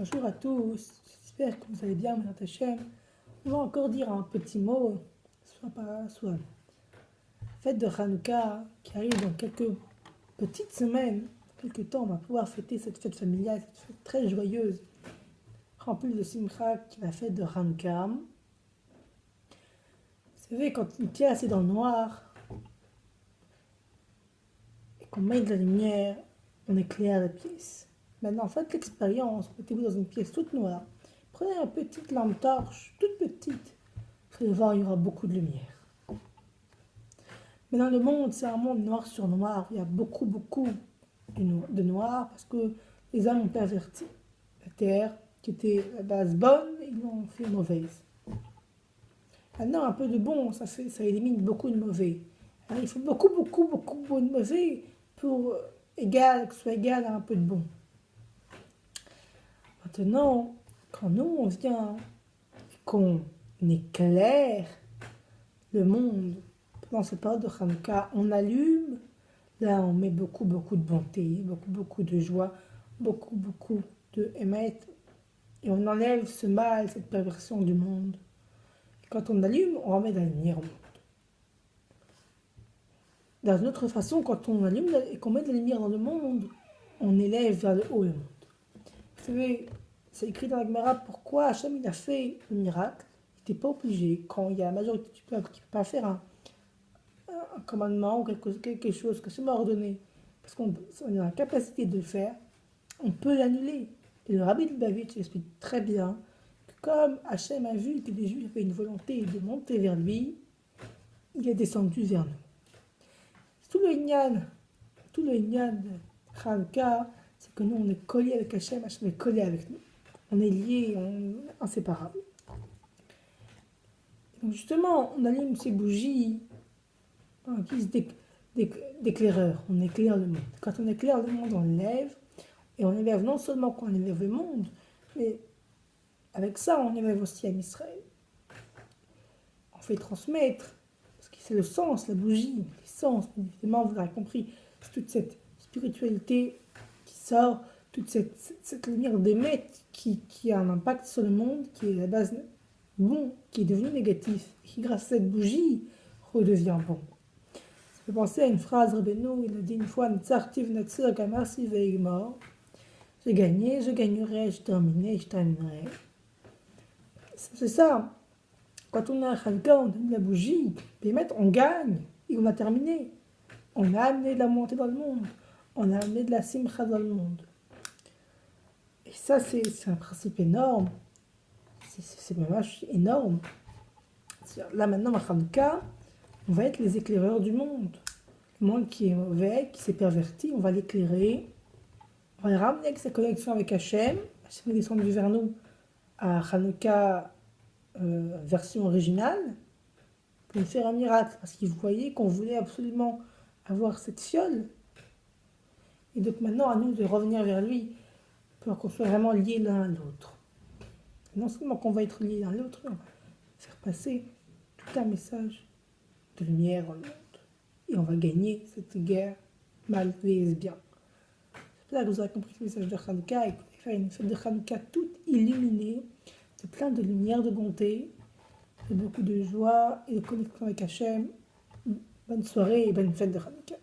Bonjour à tous, j'espère que vous allez bien, mon Hachem. On va encore dire un petit mot, soit fête de Hanouka qui arrive dans quelques petites semaines, quelques temps, on va pouvoir fêter cette fête familiale, cette fête très joyeuse, remplie de simcha, qui est la fête de Hanouka. Vous savez, quand une pièce est dans le noir et qu'on met de la lumière, on éclaire la pièce. Maintenant, faites l'expérience, mettez-vous dans une pièce toute noire. Prenez une petite lampe torche, toute petite. Vous allez voir, il y aura beaucoup de lumière. Mais dans le monde, c'est un monde noir sur noir. Il y a beaucoup de noir parce que les hommes ont perverti la terre, qui était à la base bonne, ils l'ont fait mauvaise. Maintenant, un peu de bon, ça élimine beaucoup de mauvais. Alors, il faut beaucoup de mauvais pour que ce soit égal à un peu de bon. Maintenant, quand nous, on vient et qu'on éclaire le monde, pendant cette période de Hanouka, on allume, là on met beaucoup de bonté, beaucoup de joie, beaucoup de émettre, et on enlève ce mal, cette perversion du monde. Et quand on allume, on remet de la lumière au monde. Dans une autre façon, quand on allume et qu'on met de la lumière dans le monde, on élève vers le haut le monde. Vous savez, c'est écrit dans la Gemara pourquoi Hachem il a fait le miracle. Il n'était pas obligé, quand il y a la majorité du peuple qui ne peut pas faire un commandement ou quelque chose que c'est ordonné, parce qu'on a la capacité de le faire, on peut l'annuler. Et le Rabbi de Bavitch explique très bien que comme Hachem a vu que les Juifs avaient une volonté de monter vers lui, il est descendu vers nous. Tout le Inyan de Hanouka, c'est que nous on est collés avec Hachem, Hachem est collé avec nous. On est liés, on est inséparables. Donc justement, on allume ces bougies en guise d'éclaireur, on éclaire le monde. Quand on éclaire le monde, on l'élève, et on élève non seulement qu'on élève le monde, mais avec ça, on élève aussi à Israël. On fait transmettre, parce que c'est le sens, la bougie, l'essence, évidemment, vous l'avez compris, c'est toute cette spiritualité qui sort, toute cette lumière d'émettre qui a un impact sur le monde, qui est à la base bon, qui est devenu négatif, et qui grâce à cette bougie redevient bon. Ça fait penser à une phrase, Rabbeinu, il a dit une fois, j'ai gagné, je gagnerai, je terminerai. C'est ça. Quand on a un Hanouka, on donne la bougie, et on gagne, et on a terminé. On a amené de la montée dans le monde. On a amené de la simcha dans le monde. Et ça, c'est un principe énorme. C'est vraiment énorme. Là, maintenant, à Hanouka, on va être les éclaireurs du monde. Le monde qui est mauvais, qui s'est perverti, on va l'éclairer. On va le ramener avec sa connexion avec Hachem. Hachem est descendu vers nous à Hanouka version originale pour nous faire un miracle. Parce qu'il voyait qu'on voulait absolument avoir cette fiole. Et donc maintenant, à nous de revenir vers lui pour qu'on soit vraiment liés l'un à l'autre. Non seulement qu'on va être liés l'un à l'autre, mais on va faire passer tout un message de lumière dans le monde. Et on va gagner cette guerre mal vs bien. C'est là que vous avez compris le message de Hanouka et qu'on va faire une fête de Hanouka toute illuminée, de plein de lumière, de bonté, de beaucoup de joie et de connexion avec Hachem. Bonne soirée et bonne fête de Hanouka.